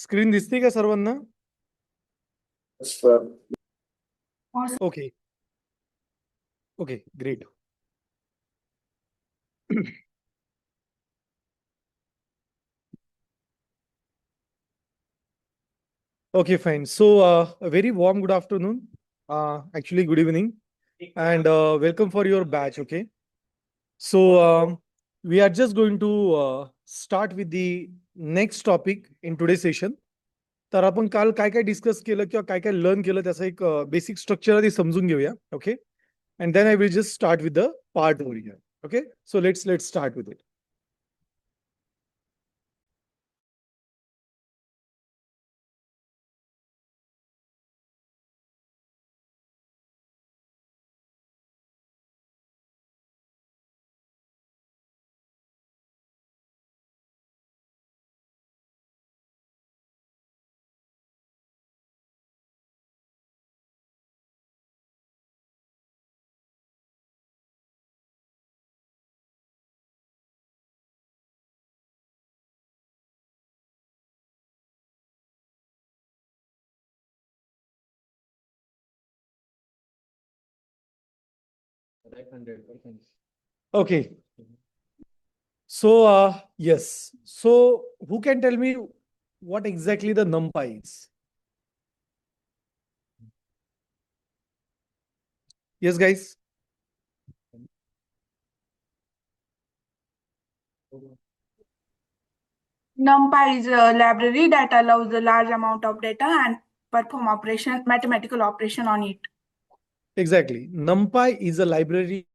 Screen दिसते का सर्वांना? Okay okay great. Okay, fine. So, a very warm good afternoon. Actually, good evening, and welcome for your batch. Okay. So, we are just going to start with the next topic in today's session. तर आपण काल काय काय discuss केलं किंवा काय काय learn केलं त्याचा एक बेसिक स्ट्रक्चर आधी समजून घेऊया. Okay. And then I will just start with the part over here. Okay. So let's start with it. Okay. So, yes. So, who can tell me what exactly the NumPy is? Yes, guys. NumPy is a library that allows a large amount of data and perform mathematical operation on it. Exactly. NumPy is a library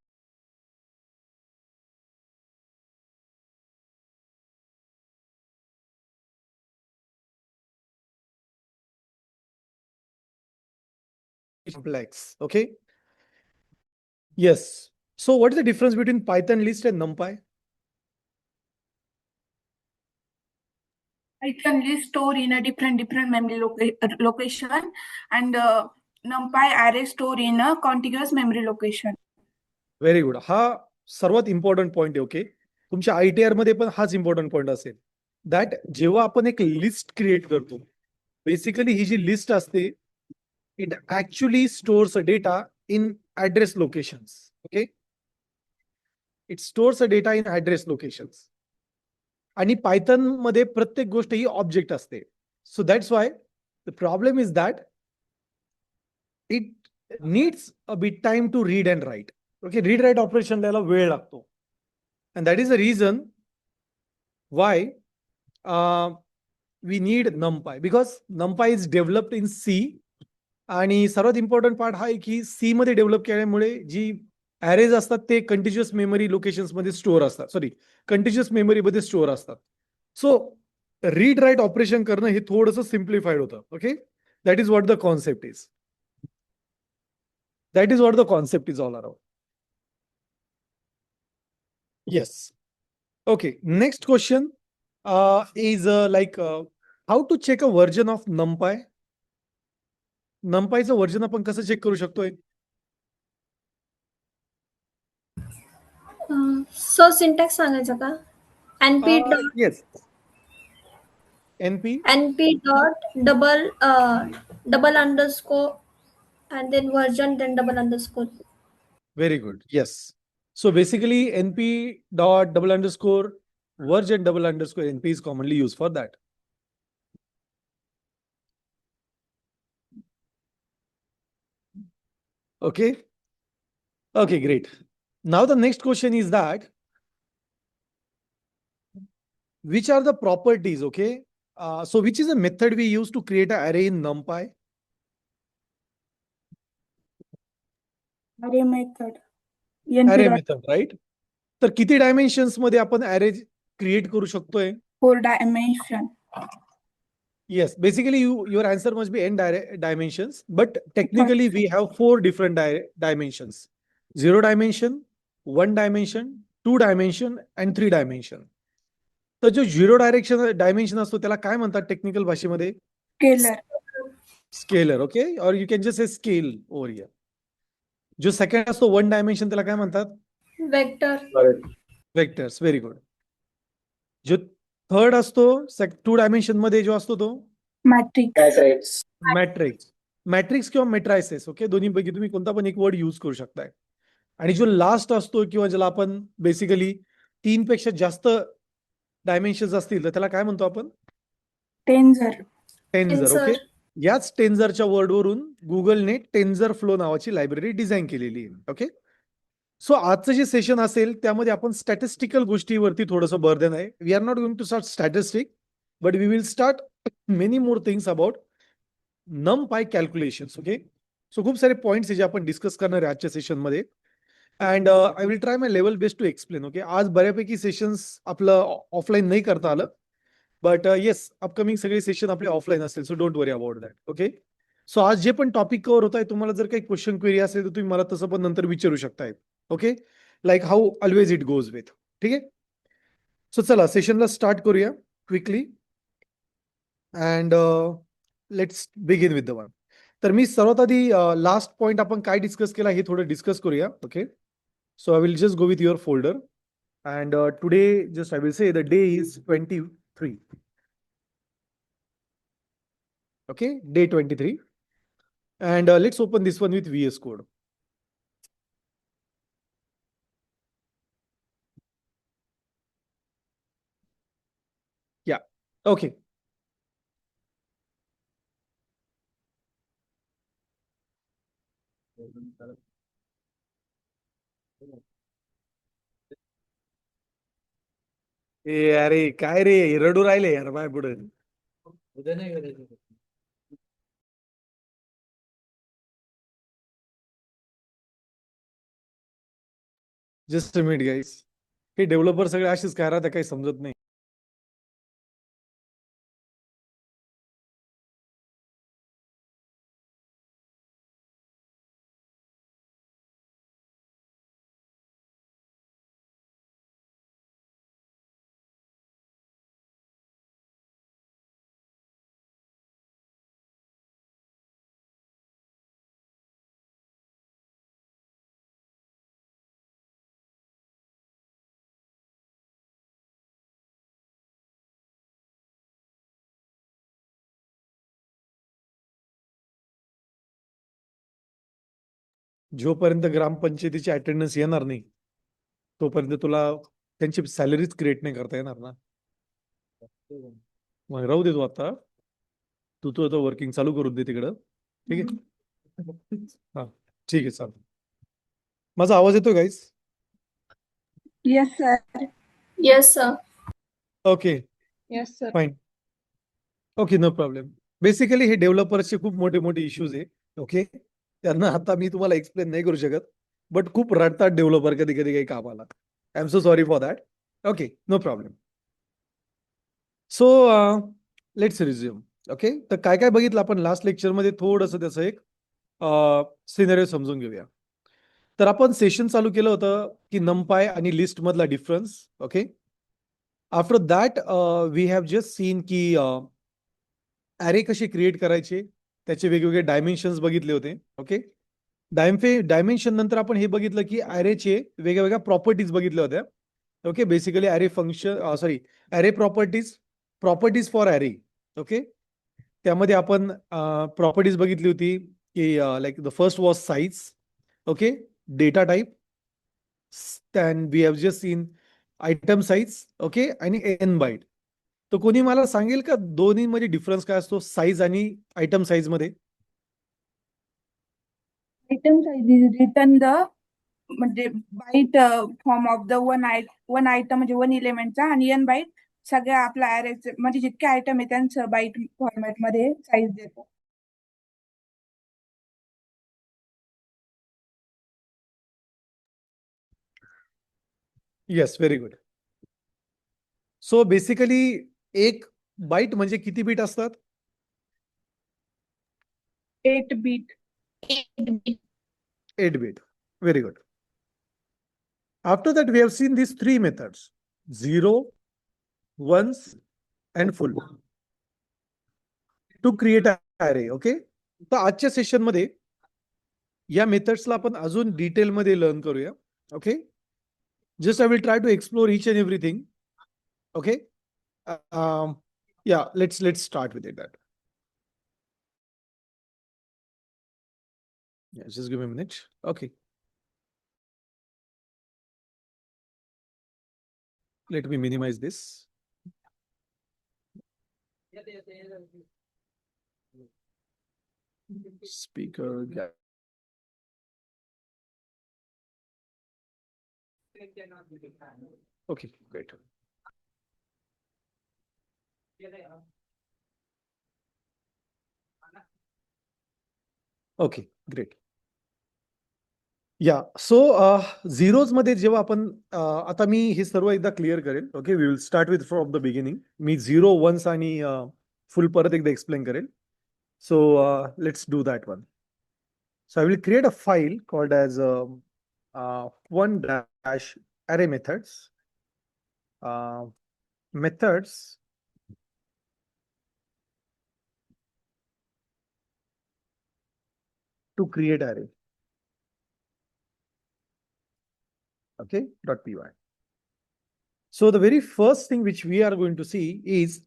complex. Okay. Yes. So, what is the difference between Python list and NumPy? Python list store in a different memory location, and NumPy array store in a contiguous memory location. Very good. हा सर्वात important point आहे. Okay. तुमच्या ITR मध्ये पण हाच important point असेल. That जेव्हा आपण एक लिस्ट क्रिएट करतो, बेसिकली ही जी लिस्ट असते, it actually stores data in address locations. Okay. It stores data in address locations. आणि पायथन मध्ये प्रत्येक गोष्ट ही ऑब्जेक्ट असते. So that's why the problem is that it needs a bit time to read and write. Okay. Read write operation द्यायला वेळ लागतो. And that is the reason why we need NumPy, because NumPy is developed in C. आणि सर्वात important part हा आहे की सी मध्ये develop केल्यामुळे जी अरेज असतात ते कंटिन्युअस मेमरी लोकेशन्स मध्ये स्टोअर असतात. कंटिन्युअस मेमरी मध्ये स्टोअर असतात. सो रीड राईट ऑपरेशन करणं हे थोडंसं सिम्प्लिफाईड होतं. Okay. That is what the concept is. That is what the concept is all around. Yes. Okay. Next question is how to check a version of NumPy. NumPyचं version आपण कसं check करू शकतोय? सो syntax सांगायचं का? np Yes. np dot double underscore and then version then double underscore. Very good. Yes. So basically np dot double underscore version double underscore np is commonly used for that. Okay. Okay, great. Now the next question is that which are the properties? Okay. So which is a method we use to create an array in NumPy? Array method. Array method, right? तर किती dimensions मध्ये आपण अरे create करू शकतोय? 4 dimension. Yes, basically your answer must be n dimensions, but technically we have 4 different dimensions: 0 dimension, 1 dimension, 2 dimension and 3 dimension. तर जो 0 dimension असतो त्याला काय म्हणतात टेक्निकल भाषेमध्ये? स्केलर. ओके. और you can just say scale over here. जो second असतो 1 डायमेन्शन त्याला काय म्हणतात? वेक्टर्स. Very good. जो थर्ड असतो 2 डायमेन्शन मध्ये जो असतो तो मॅट्रिक्स. मॅट्रिक्स किंवा मेट्रायसिस. ओके, दोन्हीपैकी तुम्ही कोणता पण एक वर्ड यूज करू शकताय. आणि जो लास्ट असतो किंवा ज्याला आपण बेसिकली 3 पेक्षा जास्त डायमेन्शन्स असतील तर त्याला काय म्हणतो आपण? टेन्झर. टेन्झर. Tensor. ओके, याच टेन्झरच्या वर्डवरून गुगलने टेन्झर फ्लो नावाची लायब्ररी डिझाईन केलेली आहे. ओके, सो आजचं जे सेशन असेल त्यामध्ये आपण स्टॅटिस्टिकल गोष्टीवरती थोडंसं भर देणार आहे. We are not going to start statistic, but we will start many more things about NumPy calculations. Okay, so खूप सारे पॉईंट्स जे आपण डिस्कस करणार आहे आजच्या सेशनमध्ये. And I will try my level best to explain. Okay, आज बऱ्यापैकी सेशन्स आपलं ऑफलाईन नाही करता आलं, बट येस, अपकमिंग सगळे सेशन आपले ऑफलाईन असतील, so don't worry about that. Okay, so आज जे पण टॉपिक कव्हर होत आहे, तुम्हाला जर काही क्वेश्चन क्वेरी असेल तर तुम्ही मला तसं पण नंतर विचारू शकताय. Okay, like how always it goes with. ठीक आहे, सो चला सेशनला स्टार्ट करूया quickly and let's begin with the one. तर मी सर्वात आधी लास्ट पॉइंट आपण काय डिस्कस केला हे थोडं डिस्कस करूया. Okay, so I will just go with your folder and today just I will से the day is 23. Okay, day 23, and let's open this one with VS Code. Yeah, okay. अरे काय रे, रडू राहिले यार बाय पुढे. जस्ट अ मिनिट गाईस, हे डेव्हलपर सगळे असेच काय राहतात काही समजत नाही. जोपर्यंत ग्रामपंचायतीची अटेंडन्स येणार नाही तोपर्यंत तुला त्यांची सॅलरीच क्रिएट नाही करता येणार ना. मग राहू दे, तू आता तू आता वर्किंग चालू करून दे तिकडं. ठीक आहे, हा ठीक आहे, चालेल. माझा आवाज येतोय guys? Yes sir. Yes, sir. Okay, yes sir. Fine. Okay, no problem. Basically हे डेव्हलपर्सचे खूप मोठे मोठे इश्यूज आहे. ओके, त्यांना आता मी तुम्हाला एक्सप्लेन नाही करू शकत, बट खूप रडतात डेव्हलपर कधी कधी काही कामाला. I am so sorry for that. Okay, no problem. So let's resume. Okay, तर काय काय बघितलं आपण लास्ट लेक्चरमध्ये, थोडंसं त्याचं एक सिनेरिओ समजून घेऊया. तर आपण सेशन चालू केलं होतं की नमपाय आणि लिस्ट मधला difference. Okay, after that we have just seen की ॲरे कसे क्रिएट करायचे, त्याचे वेगवेगळे डायमेन्शन्स बघितले होते. ओके, डायमेन्शन नंतर आपण हे बघितलं की ॲरेचे वेगवेगळ्या प्रॉपर्टीज बघितल्या होत्या. Okay, basically array function array properties for array. Okay, त्यामध्ये आपण प्रॉपर्टीज बघितली होती की like the first was size. Okay, data type, and we have just seen item size. Okay, आणि एन बाईट. तर कोणी मला सांगेल का दोन्हीमध्ये डिफरन्स काय असतो साईज आणि आयटम साईज मध्ये? Item size is return the म्हणजे byte form of the one item म्हणजे 1 एलिमेंटचा, आणि एन बाईट सगळ्या आपल्या ॲरेचे म्हणजे जितके आयटम आहे त्यांचं बाईट फॉर्मॅट मध्ये साईज देतो. Yes, very good. So basically एक बाईट म्हणजे किती बीट असतात? 8 bit. 8 bit. Very good. After that, we have seen these 3 methods: 0, ones, and full to create an array. Okay. तर आजच्या सेशन मध्ये या मेथड्सला आपण अजून डिटेल मध्ये लर्न करूया. Okay, just I will try to explore each and everything. Okay, yeah let's start with it. That Yeah, just give me a minute. Okay. Let me minimize this. Speaker gap. Okay, great. Okay, great. या सो zeros मध्ये जेव्हा आपण आता मी हे सर्व एकदा clear करेल. Okay, we will start with from the beginning. मी 0, 1s आणि full परत एकदा एक्सप्लेन करेल. So let's do that one. So I will create a file called as one dash array methods. Methods to create array. Okay, .py. So the very first thing which we are going to see is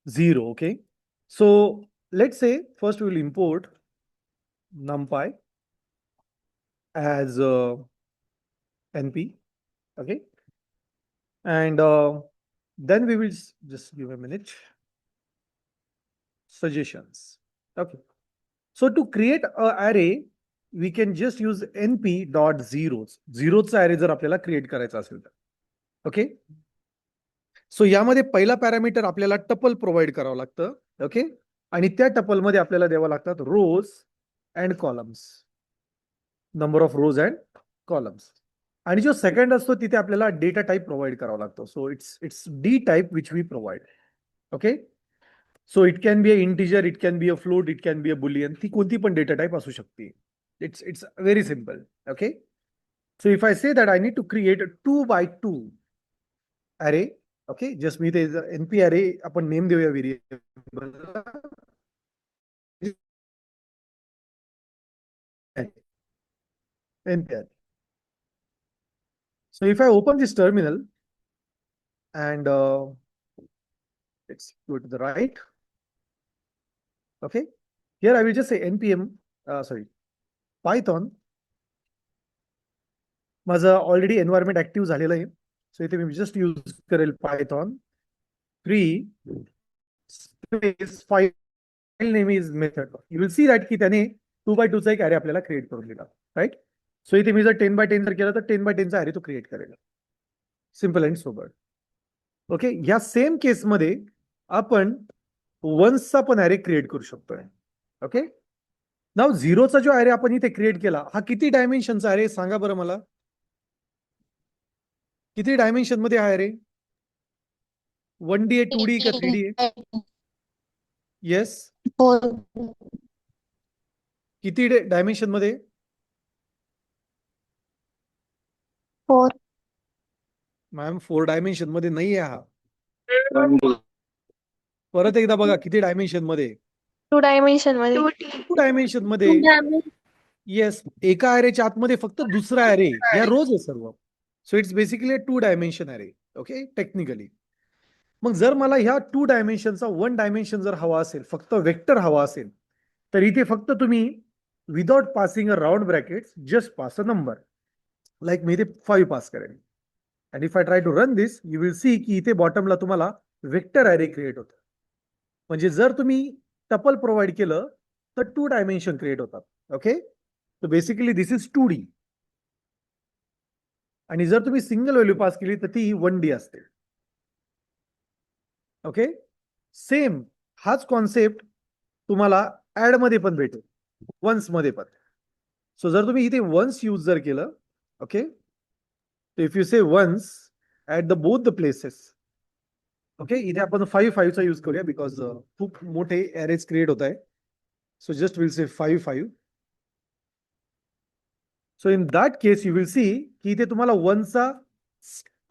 0. Okay, so let's say first we will import numpy as np. Okay, and then we will just give a minute. Suggestions. Okay, so to create a array we can just use np.zeros. झिरोचा array जर आपल्याला create करायचा असेल तर. Okay, सो यामध्ये पहिला parameter आपल्याला tuple provide करावं लागतं. ओके, आणि त्या टपल मध्ये आपल्याला द्यावं लागतात rows and columns, number of rows and columns. आणि जो सेकंड असतो तिथे आपल्याला डेटा टाइप प्रोव्हाइड करावा लागतो. So it's D type which we provide. Okay, so it can be a integer, it can be a float, it can be a boolean. ती कोणती पण डेटा टाइप असू शकते. It's very simple. Okay, so if I say that I need to create a 2x2 array, okay, just me the np array आपण name देऊया variable np array. So if I open this terminal and let's go to the right. Okay, here I will just say npm python. माझं already environment active झालेलं आहे. सो इथे मी just use करेल python 3 space file name is method. You will see that की त्याने 2x2 चा एक array आपल्याला क्रिएट करून दिला. राईट, सो इथे मी जर 10x10 जर केलं तर 10x10 चा ॲरे तो क्रिएट करेल. Simple and sober. ओके, या सेम केसमध्ये आपण वन्सचा पण ॲरे क्रिएट करू शकतोय. ओके, नाव झिरोचा जो ॲरे आपण इथे क्रिएट केला हा किती डायमेन्शनचा ॲरे सांगा बरं मला. किती डायमेन्शन मध्ये आहे रे? 1D आहे, 2D का 3D आहे? येस, किती डायमेन्शन मध्ये? 4. मॅम 4 डायमेन्शन मध्ये नाही आहे हा. परत एकदा बघा किती डायमेन्शन मध्ये? 2 डायमेन्शन मध्ये. 2 डायमेन्शन मध्ये. येस, एका ॲरेच्या आतमध्ये फक्त दुसरा ॲरे या रोज आहे सर्व. So it's basically 2 dimension array. Okay, technically. मग जर मला ह्या 2 डायमेन्शनचा 1 डायमेन्शन जर हवा असेल, फक्त वेक्टर हवा असेल, तर इथे फक्त तुम्ही without passing a round bracket just pass a number. Like मी इथे 5 पास करेन. And if I try to run this you will see की इथे बॉटमला तुम्हाला वेक्टर ॲरे क्रिएट होतं. म्हणजे जर तुम्ही टपल प्रोव्हाइड केलं तर 2 डायमेन्शन क्रिएट होतात. Okay, so basically this is 2D. आणि जर तुम्ही सिंगल व्हॅल्यू पास केली तर ती 1D असते. ओके, सेम हाच कॉन्सेप्ट तुम्हाला ऍड मध्ये पण भेटेल, वन्स मध्ये पण. सो जर तुम्ही इथे वन्स यूज जर केलं, okay, if you say ones at the both the places. Okay, इथे आपण 5 चा यूज करूया बिकॉज खूप मोठे ॲरेज क्रिएट होत आहे. So just will say 5. So in that case you will see की इथे तुम्हाला 1चा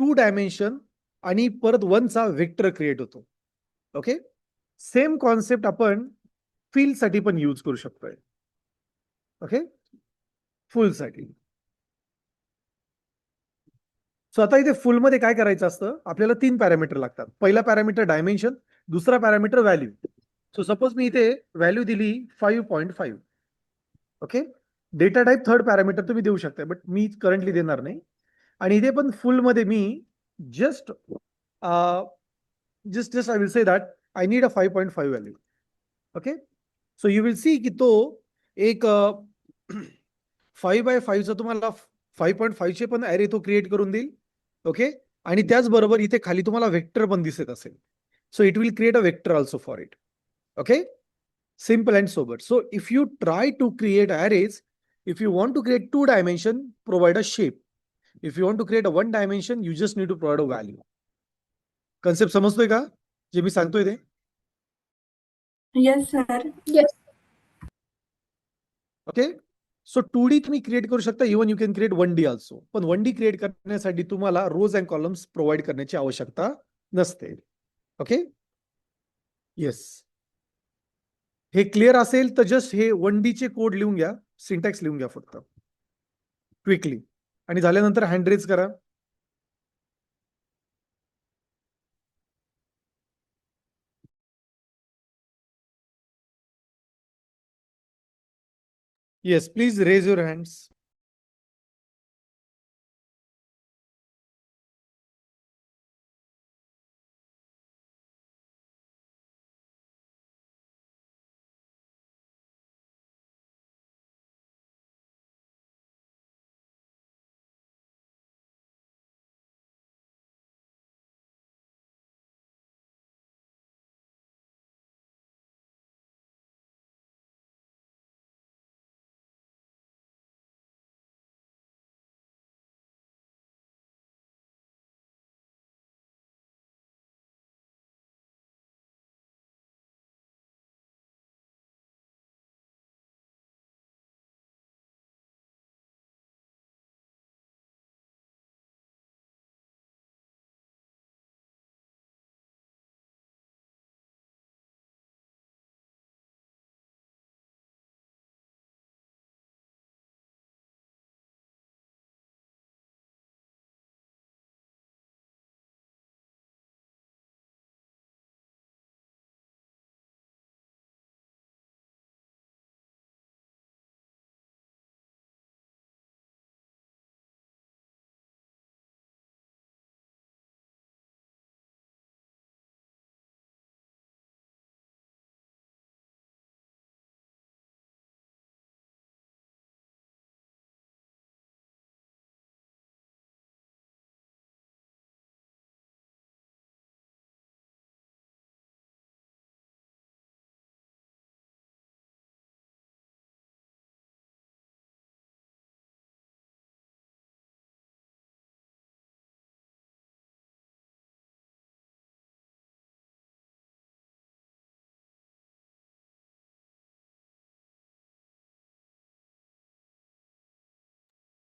2 डायमेन्शन आणि परत 1चा वेक्टर क्रिएट होतो. ओके, सेम कॉन्सेप्ट आपण फील्ड साठी पण यूज करू शकतोय. ओके, फुल साठी. सो आता इथे फुल मध्ये काय करायचं असतं, आपल्याला 3 पॅरामीटर लागतात. पहिला पॅरामीटर डायमेन्शन, दुसरा पॅरामीटर व्हॅल्यू. सो सपोज मी इथे व्हॅल्यू दिली 5.5. Okay. Data type third parameter तुम्ही देऊ शकता, बट मी करंटली देणार नाही. आणि इथे पण फुल मध्ये मी just just I will say that I need a 5.5 value. Okay. So you will see की तो एक 5x5चा तुम्हाला 5.5चे पण ॲरे तो क्रिएट करून देईल. ओके. आणि त्याचबरोबर इथे खाली तुम्हाला वेक्टर पण दिसत असेल. सो it will create a vector also for it. Okay. Simple and sober. So if you try to create arrays, if you want to create 2 dimension, provide a shape. If you want to create a 1 dimension, you just need to provide a value. Concept समजतोय का जे मी सांगतोय ते? Yes sir. Okay. सो 2D तुम्ही create करू शकता, even you can create 1D also. पण 1D create करण्यासाठी तुम्हाला रोज अँड कॉलम्स प्रोव्हाइड करण्याची आवश्यकता नसते. ओके. येस. हे क्लिअर असेल तर जस्ट हे 1D चे कोड लिहून घ्या, सिंटॅक्स लिहून घ्या फक्त क्विकली, आणि झाल्यानंतर हँड रेज करा. Yes, please raise your hands.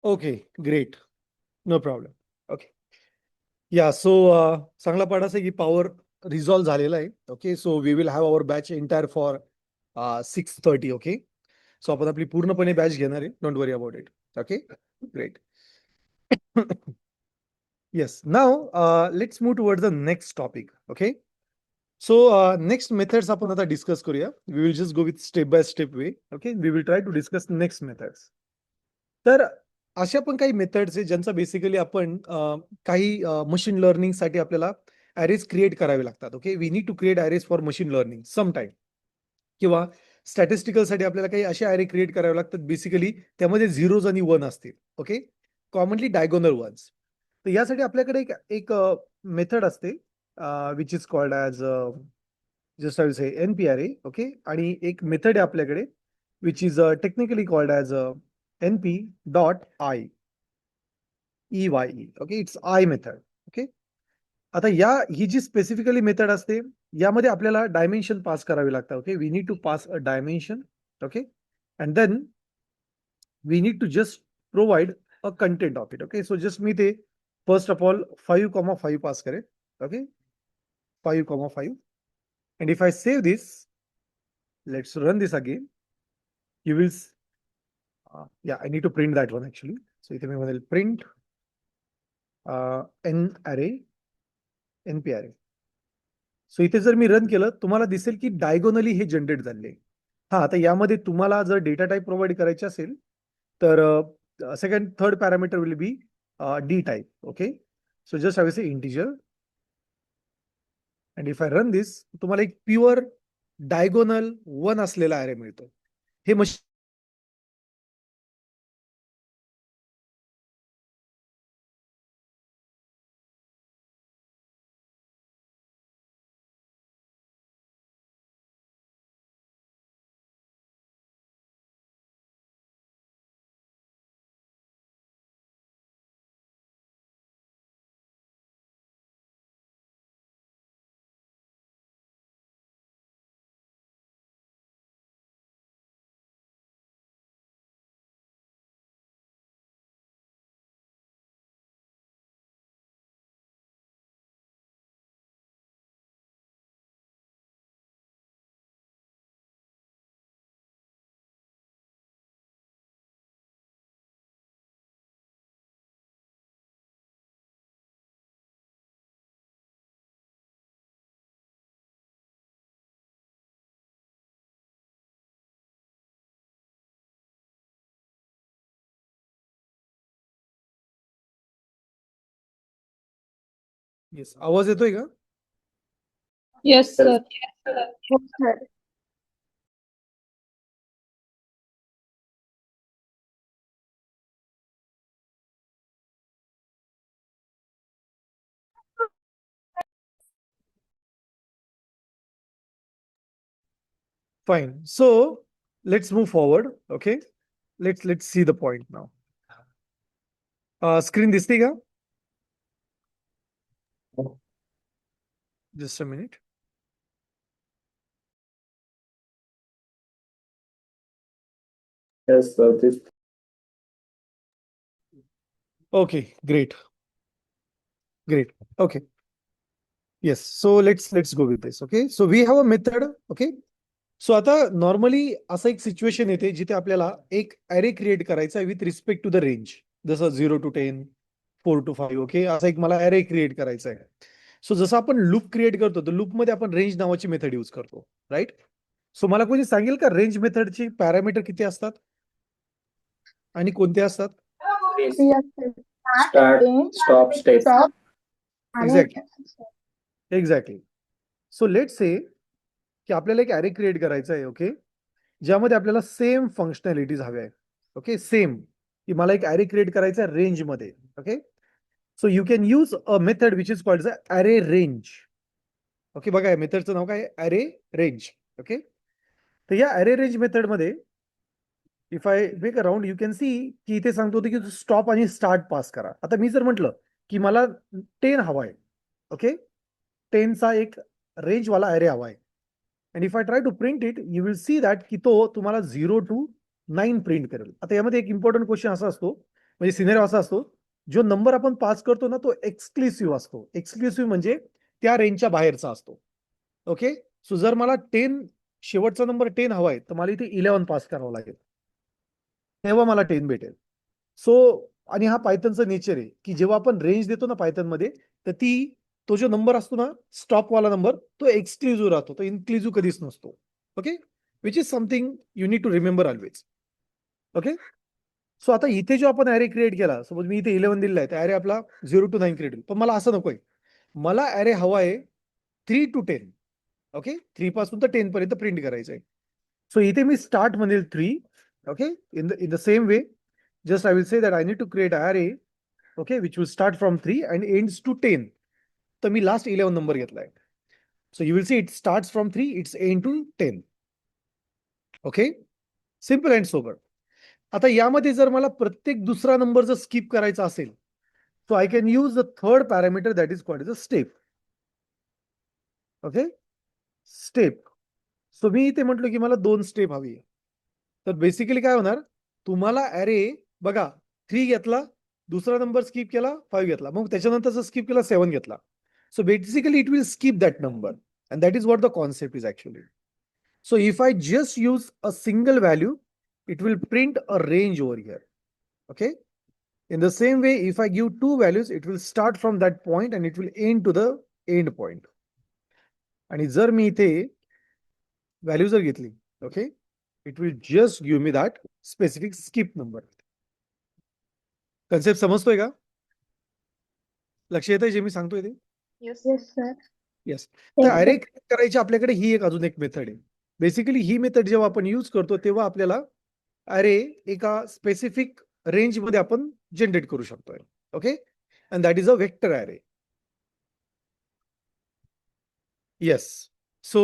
Okay, great. No problem. Okay. Yeah, so चांगला पार्ट असं की पॉवर रिझॉल्व्ह झालेला आहे. Okay. So we will have our batch entire for 6:30. Okay. So आपण आपली पूर्णपणे बॅच घेणार आहे. Don't worry about it. Okay. Great. Yes. Now let's move toward the next topic. Okay. So next methods आपण आता discuss करूया. We will just go with step by step way. Okay. We will try to discuss next methods. तर अशा पण काही methods आहेत ज्यांचा basically आपण काही मशीन लर्निंगसाठी आपल्याला ॲरेज क्रिएट करावे लागतात. Okay. We need to create arrays for machine learning some time. किंवा स्टॅटिस्टिकलसाठी आपल्याला काही असे ॲरे क्रिएट करावे लागतात बेसिकली त्यामध्ये 0s आणि 1 असतील. ओके. Commonly diagonal ones. तर यासाठी आपल्याकडे एक मेथड असते which is called as just I will say NP array. Okay. आणि एक मेथड आहे आपल्याकडे which is technically called as NP.I. EYE. Okay. It's eye method. Okay. आता ही जी स्पेसिफिकली मेथड असते यामध्ये आपल्याला डायमेन्शन पास करावे लागतात. Okay. We need to pass a dimension. Okay. And then we need to just provide a content of it. Okay. So just मी ते first of all 5,5 pass करेल. Okay. 5,5. and if I save this, let's run this again. You will yeah, I need to print that one actually. So इथे मी म्हणेल print n array NP array. सो इथे जर मी run केलं तुम्हाला दिसेल की डायगोनली हे जनरेट झाले. हा, आता यामध्ये तुम्हाला जर डेटा टाईप प्रोव्हाइड करायचे असेल तर second third parameter will be D type. Okay, so just I will से integer and if I run this, तुम्हाला एक प्युअर डायगोनल 1 असलेला अरे मिळतो. हे मशीन येस, आवाज येतोय का? Yes, sir. हो sir. Fine. So let's move forward. Okay. Let's see the point now. Screen दिसते का? Just a minute. Yes, sir. Okay, great. Great. Okay. Yes. So let's go with this. Okay. So we have a method. Okay. सो आता normally असं एक situation येते जिथे आपल्याला एक अरे क्रिएट करायचा आहे with respect to the range, जसं 0 to 10, 4 to 5. ओके, असं एक मला अरे क्रिएट करायचा आहे. सो जसं आपण लूप क्रिएट करतो तर लूपमध्ये आपण रेंज नावाची मेथड यूज करतो, राईट? सो मला कोणी सांगेल का रेंज मेथडची पॅरामीटर किती असतात आणि कोणते असतात? Yes, sir. Start, stop, step. Stop. आणि एक्झॅक्टली एक्झॅक्टली. सो लेट से की आपल्याला एक अरे क्रिएट करायचा आहे. ओके, ज्यामध्ये आपल्याला सेम फंक्शनॅलिटीज हव्या आहे. ओके, सेम की मला एक अरे क्रिएट करायचा आहे रेंजमध्ये. Okay, so you can use a method which is called अरे रेंज. ओके, बघा या मेथडचं नाव काय आहे? अरे रेंज. ओके, तर या अरे रेंज मेथडमध्ये if I make around you can see की इथे सांगतो की स्टॉप आणि स्टार्ट पास करा. आता मी जर म्हटलं की मला 10 हवा आहे. ओके, 10चा एक रेंजवाला अरे हवा आहे. And if I try to print it, you will see that की तो तुम्हाला 0 to 9 प्रिंट करेल. आता यामध्ये एक इम्पॉर्टंट क्वेश्चन असा असतो, म्हणजे सिनेरिओ असा असतो, जो नंबर आपण पास करतो ना तो एक्सक्लुसिव्ह असतो. एक्सक्लुसिव्ह म्हणजे त्या रेंजच्या बाहेरचा असतो. ओके, सो जर मला 10 शेवटचा नंबर 10 हवा आहे तर मला इथे 11 पास करावं लागेल, तेव्हा मला 10 भेटेल. सो आणि हा पायथनचं नेचर आहे की जेव्हा आपण रेंज देतो ना पायथन मध्ये, तर तो जो नंबर असतो ना स्टॉप वाला नंबर, तो एक्सक्लुझिव्ह राहतो, तो इन्क्लुझिव्ह कधीच नसतो. Okay, which is something you need to remember always. Okay, so आता इथे जो आपण अरे क्रिएट केला, सपोज मी इथे 11 दिलेला आहे, तर अरे आपला 0 to 9 क्रिएट होईल. पण मला असं नकोय, मला अरे हवा आहे 3 to 10. ओके, 3 पासून तर 10 पर्यंत प्रिंट करायचं आहे. सो इथे मी स्टार्ट म्हणेल 3. Okay, in the same way just I will say that I need to create an array, okay, which will start from 3 and ends to 10. तर मी लास्ट 11 नंबर घेतलाय. So you will see it starts from 3, it's end to 10. Okay, simple and sober. आता यामध्ये जर मला प्रत्येक दुसरा number जर skip करायचा असेल, so I can use the third parameter that is called as a step. Okay, step. So मी इथे म्हटलं की मला 2 स्टेप हवी आहे. तर बेसिकली काय होणार, तुम्हाला अरे बघा 3 घेतला, दुसरा नंबर स्किप केला, 5 घेतला, मग त्याच्यानंतरचा स्किप केला, 7 घेतला. So basically it will skip that number, and that is what the concept is actually. So if I just use a single value, it will print a range over here. Okay, in the same way if I give 2 values, it will start from that point and it will end to the end point. आणि जर मी इथे value जर घेतली, okay, it will just give me that specific skip number. Concept समजतोय का? लक्ष येतंय जे मी सांगतोय ते? Yes, sir. येस. तर अरे करायची आपल्याकडे ही एक अजून एक मेथड आहे. बेसिकली ही मेथड जेव्हा आपण यूज करतो तेव्हा आपल्याला अरे एका स्पेसिफिक रेंज मध्ये आपण जनरेट करू शकतोय. Okay, and that is a vector अरे. येस. सो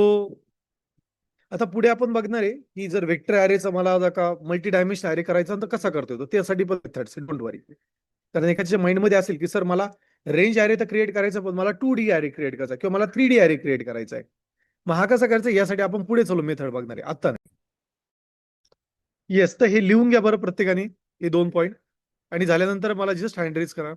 आता पुढे आपण बघणार आहे की जर वेक्टर अरेचा मला जर का मल्टी डायमेन्शनल अरे करायचा तर कसा करता येतो त्यासाठी पण मेथड्स डोंट वरी. कारण एखाद्याच्या माइंडमध्ये असेल की सर मला रेंज अरे तर क्रिएट करायचा पण मला 2D अरे क्रिएट करायचा किंवा मला 3D अरे क्रिएट करायचा आहे. मग हा कसा करायचा यासाठी आपण पुढे चालू मेथड बघणार आहे, आता नाही. येस, तर हे लिहून घ्या बरं प्रत्येकाने हे 2 पॉईंट आणि झाल्यानंतर मला जस्ट हँड रेज करा.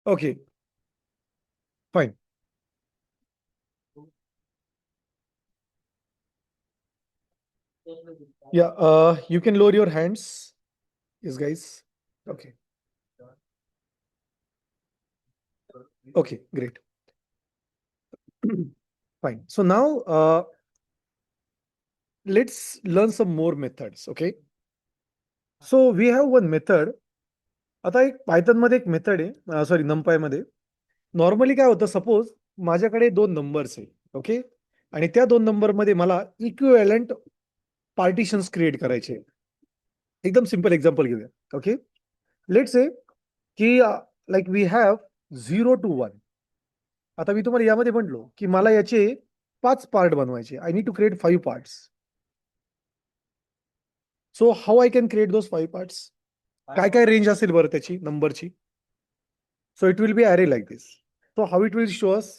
Okay, fine. Yeah, you can lower your hands. Yes, guys. Okay. Okay, great. Fine. So now let's learn some more methods. Okay. So we have one method. आता एक Python मध्ये एक method आहे, sorry नमपाय मध्ये. Normally काय होतं, suppose माझ्याकडे दोन नंबर्स आहे. ओके. आणि त्या दोन नंबर मध्ये मला इक्विव्हॅलंट पार्टिशन्स क्रिएट करायचे. एकदम सिंपल एक्झाम्पल घेऊया. ओके. लेट्स से की लाईक वी हॅव 0 to 1. आता मी तुम्हाला यामध्ये म्हटलो की मला याचे 5 पार्ट बनवायचे. I need to create 5 parts. So how I can create those 5 parts? काय काय रेंज असेल बरं त्याची नंबरची? So it will be array like this. So how it will show us?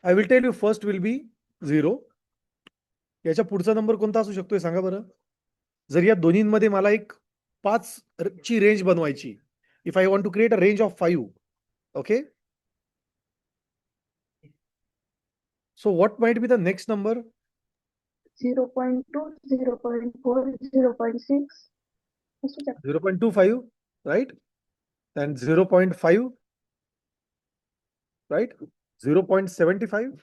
I will tell you first will be 0. याच्या पुढचा number कोणता असू शकतोय सांगा बरं. जर या दोन्हींमध्ये मला एक 5 ची रेंज बनवायची. If I want to create a range of 5. Okay. So what might be the next number? 0.2, 0.4, 0.6 असू शकतं. 0.25, right? And 0.5, right? 0.75,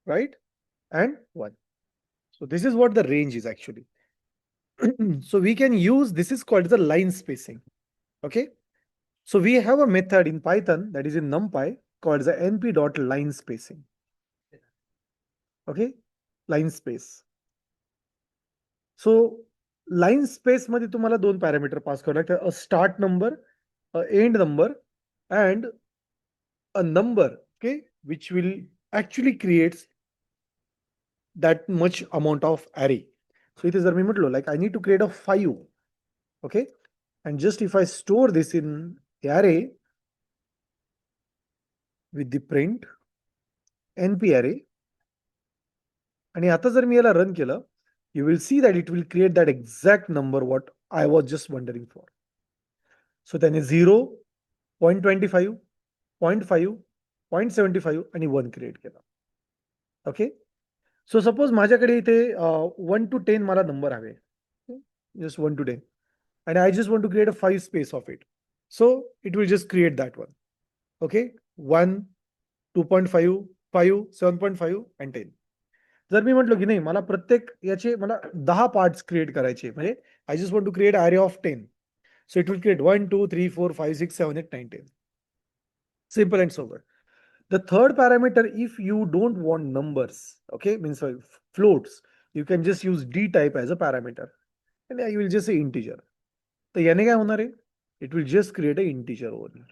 right? And 1. So this is what the range is actually. So we can use, this is called the line spacing. Okay. So we have a method in Python that is in NumPy called the np.line spacing. Okay. Line space. So line space मध्ये तुम्हाला दोन parameter pass करावे लागतात. A start number, a end number, and a number, okay, which will actually creates that much amount of array. So it is मी म्हटलो like I need to create a 5. Okay. And just if I store this in the array with the print np array, आणि आता जर मी याला run केलं, you will see that it will create that exact number what I was just wondering for. So त्याने 0, 0.25, 0.5, 0.75 आणि 1 create केला. Okay. So suppose माझ्याकडे इथे 1 to 10 मला नंबर हवे, just 1 to 10, and I just want to create a 5 space of it. So it will just create that one. Okay. 1, 2.5, 5, 7.5 and 10. जर मी म्हटलो की नाही मला प्रत्येक याचे मला 10 पार्ट्स क्रिएट करायचे, म्हणजे I just want to create array of 10. So it will create 1, 2, 3, 4, 5, 6, 7, 8, 9, 10. Simple and sober. The third parameter, if you don't want numbers, okay, means floats, you can just use d type as a parameter. And you will just say integer. तर याने काय होणार आहे? It will just create an integer over here.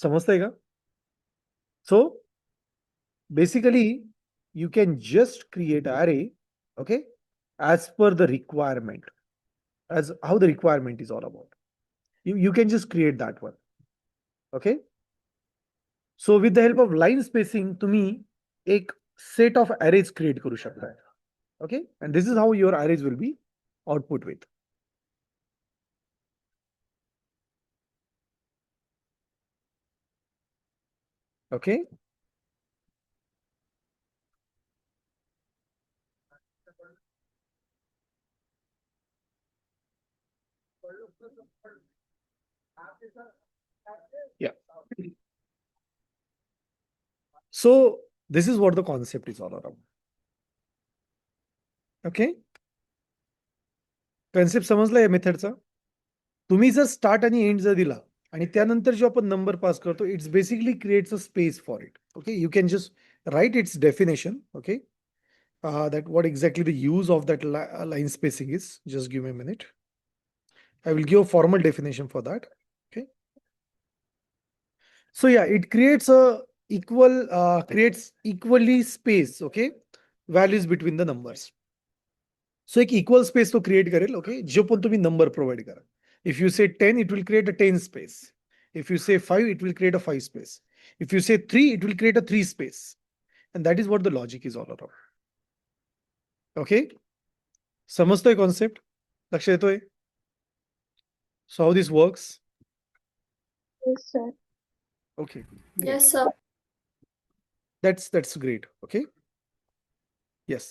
समजतंय का? So basically you can just create array, okay, as per the requirement, as how the requirement is all about. You can just create that one. Okay. So with the help of line spacing तुम्ही एक set of arrays create करू शकता. Okay. And this is how your arrays will be output with. Okay. Yeah. So this is what the concept is all around. Okay. Concept समजला या मेथडचा? तुम्ही जर start आणि and जर दिला आणि त्यानंतर जो आपण नंबर पास करतो, it's basically creates a space for it. Okay. You can just write its definition. Okay. That what exactly the use of that line spacing is. Just give me a minute. I will give a formal definition for that. Okay. So yeah, it creates creates equally space. Okay. Values between the numbers. So एक equal space तो create करेल. Okay. जो पण तुम्ही number provide करा. If you say 10, it will create a 10 space. If you say 5, it will create a 5 space. If you say 3, it will create a 3 space. And that is what the logic is all about. Okay. समजतोय concept? लक्ष येतोय? So how this works? Yes, sir. Okay, great. Yes, sir. That's great. Okay. Yes.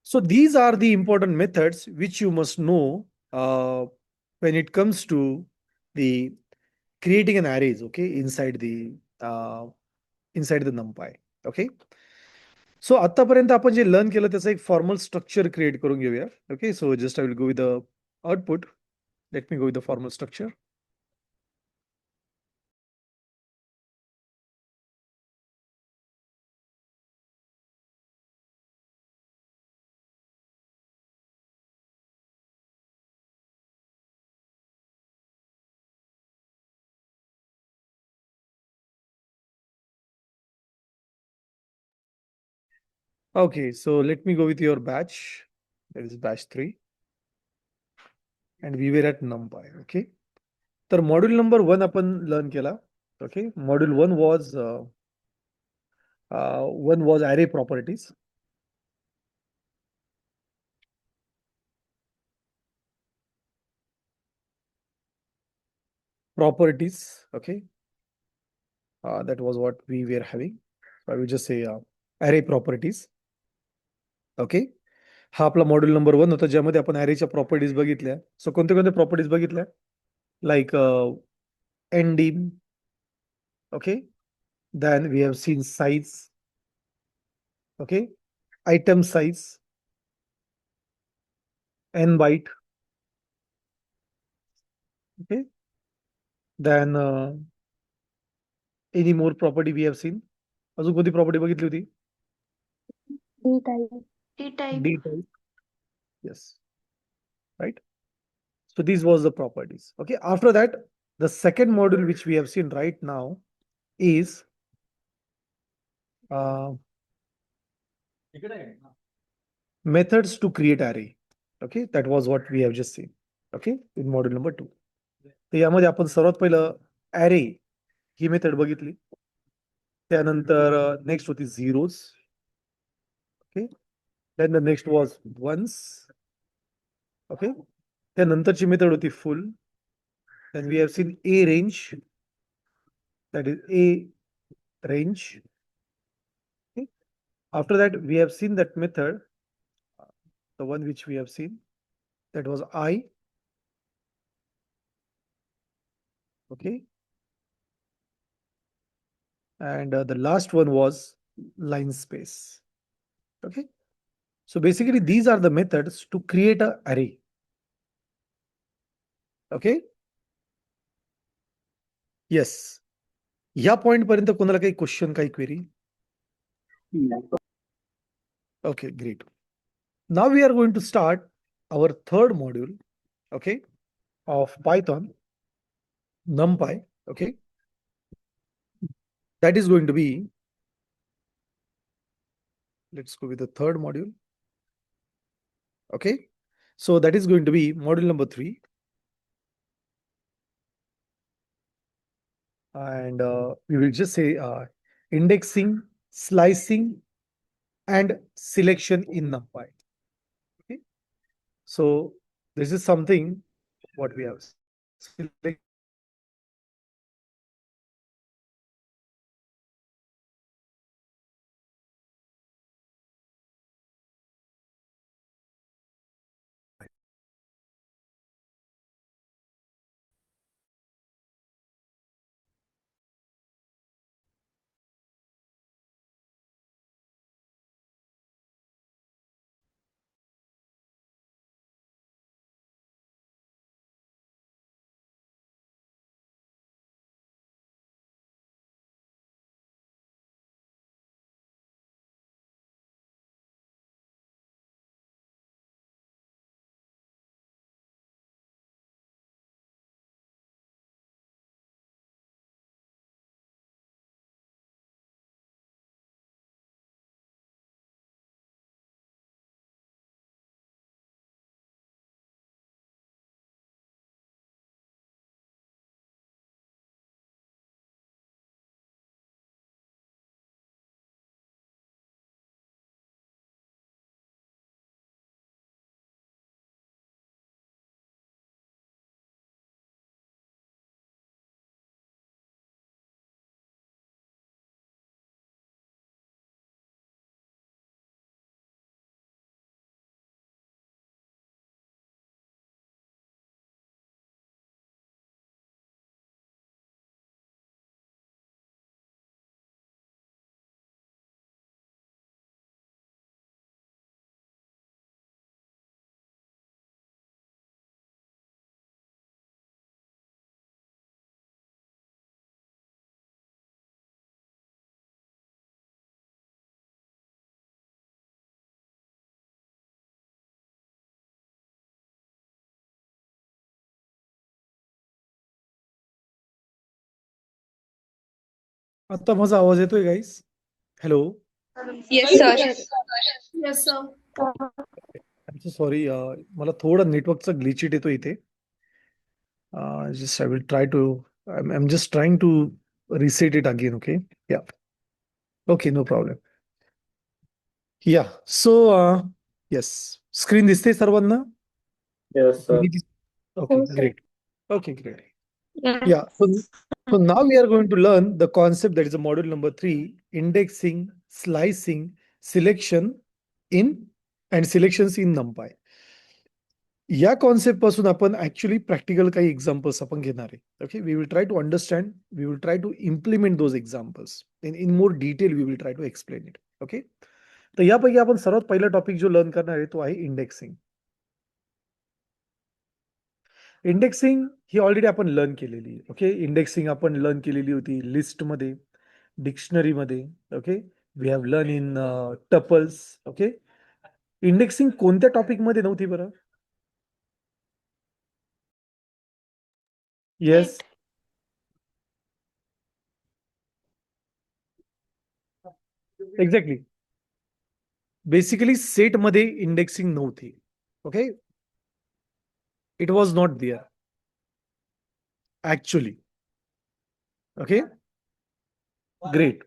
So these are the important methods which you must know when it comes to the creating an arrays. Okay, inside the NumPy. Okay. सो आतापर्यंत आपण जे learn केलं त्याचं एक formal structure create करून घेऊया. Okay, so just I will go with the output. Let me go with the formal structure. Okay, so let me go with your batch. That is batch 3. And we were at NumPy. Okay. तर module number 1 आपण learn केला. Okay, module 1 was array properties. Okay. That was what we were having. I will just say array properties. Okay, हा आपला module number 1 होता ज्यामध्ये आपण ॲरेच्या properties बघितल्या. सो कोणते कोणते प्रॉपर्टीज बघितल्या? Like ndim. Okay, then we have seen size. Okay, item size, n byte. Okay, then any more property we have seen? अजून कोणती प्रॉपर्टी बघितली होती? D type. D type. Yes, right. So these was the properties. Okay, after that, the second module which we have seen right now is methods to create array. Okay, that was what we have just seen. Okay, in module number 2. तर यामध्ये आपण सर्वात पहिलं array ही method बघितली. त्यानंतर next होती zeros. Okay, then the next was ones. Okay, त्यानंतरची method होती full. Then we have seen a range, that is a range. Okay, after that we have seen that method, the one which we have seen, that was I. Okay, and the last one was line space. Okay, so basically these are the methods to create a array. Okay, yes. या point पर्यंत कोणाला काही question, काही query? Okay, great. Now we are going to start our third module, okay, of Python, NumPy. Okay, that is going to be, let's go with the third module. Okay, so that is going to be module number 3. And we will just say indexing, slicing, and selection in NumPy. Okay, so this is something what we have select आता माझा आवाज येतोय guys? Hello. Yes, sir. Yes, sir. Sorry, मला थोडा नेटवर्कचा ग्लिचिट येतो इथे. Just I will try to, I am just trying to reset it again. Okay, yeah, okay, no problem. Yeah, so yes, screen दिसते सर्वांना? Yes, sir. Okay, हो, sir. great. Okay, great. Yes. Yeah, so now we are going to learn the concept that is the module number 3, indexing, slicing, selection in and selections in NumPy. या concept पासून आपण actually practical काही examples आपण घेणार आहे. Okay, we will try to understand, we will try to implement those examples in more detail, we will try to explain it. Okay, तर यापैकी आपण सर्वात पहिला टॉपिक जो लर्न करणार आहे तो आहे इंडेक्सिंग. इंडेक्सिंग ही ऑलरेडी आपण लर्न केलेली. ओके, इंडेक्सिंग आपण लर्न केलेली होती लिस्टमध्ये, डिक्शनरीमध्ये. Okay, we have learn in tuples. Okay, indexing कोणत्या टॉपिकमध्ये नव्हती बरं? Yes, exactly. बेसिकली सेटमध्ये इंडेक्सिंग नव्हती. Okay, it was not there actually. Okay, great.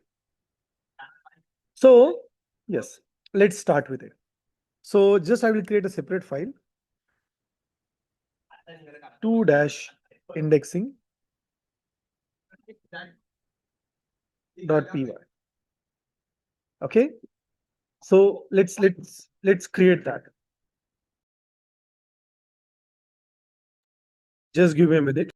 So, yes, let's start with it. So, just I will create a separate file, 2-indexing .py. Okay, so let's create that. Just give me a minute.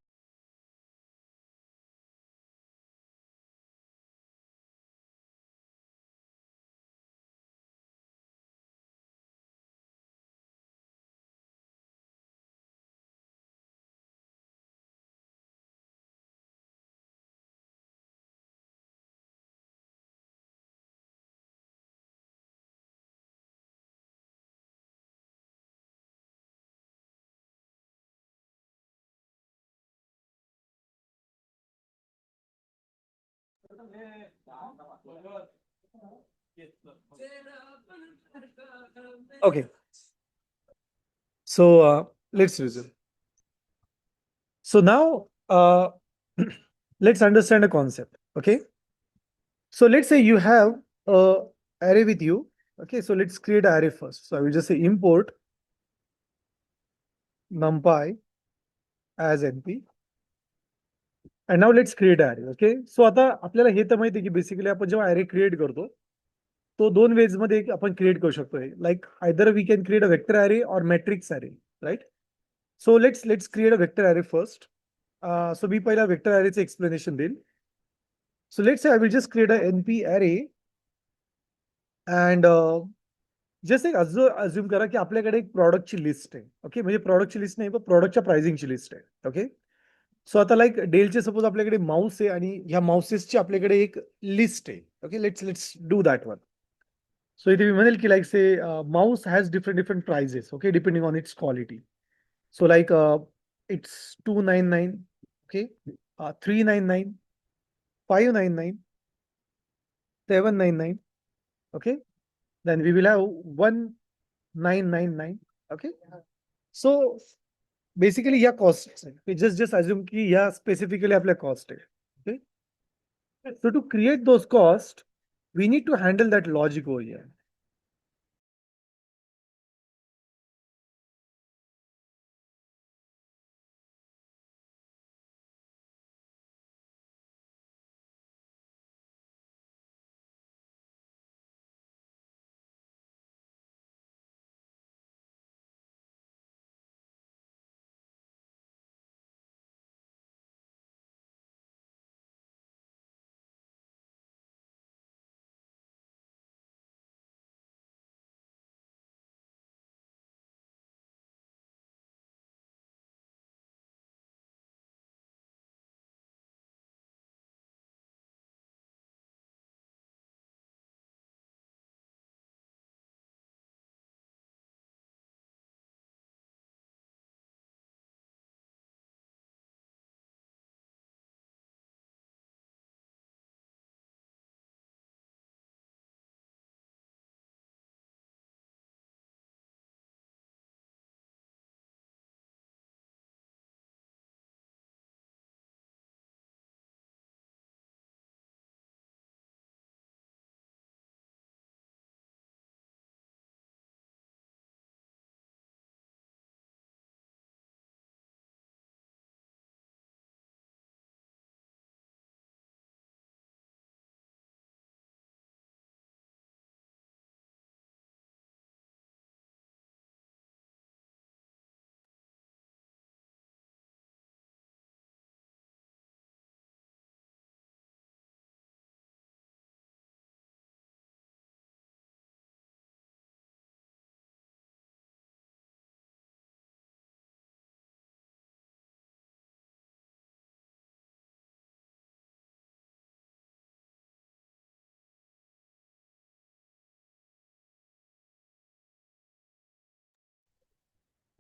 Okay, so let's resume. So now let's understand a concept. Okay, so let's say you have a array with you. Okay, so let's create an array first. So I will just say import numpy as np. And now let's create array. Okay, so आता आपल्याला हे तर माहिती आहे की basically आपण जेव्हा array create करतो तो दोन वेज मध्ये आपण क्रिएट करू शकतो. Like either we can create a vector array or matrix array, right? So let's create a vector array first. So मी पहिला वेक्टर arrayचे एक्सप्लेनेशन देईल. So let's say I will just create a np array and just एक assume करा की आपल्याकडे एक प्रॉडक्टची list आहे. ओके, म्हणजे प्रॉडक्टची लिस्ट नाही पण प्रॉडक्टच्या प्राइसिंगची लिस्ट आहे. ओके, सो आता लाईक डेलचे सपोज आपल्याकडे माऊस आहे आणि ह्या माउसेसची आपल्याकडे एक लिस्ट आहे. Okay, let's do that one. So इथे मी म्हणेल की like say mouse has different prices. Okay, depending on its quality. So like it's 299, okay, 399, 599, 799. Okay, then we will have 1999. Okay, so basically या कॉस्ट आहे. just assume की या specifically आपल्या cost आहे. Okay, so to create those cost we need to handle that logic over here.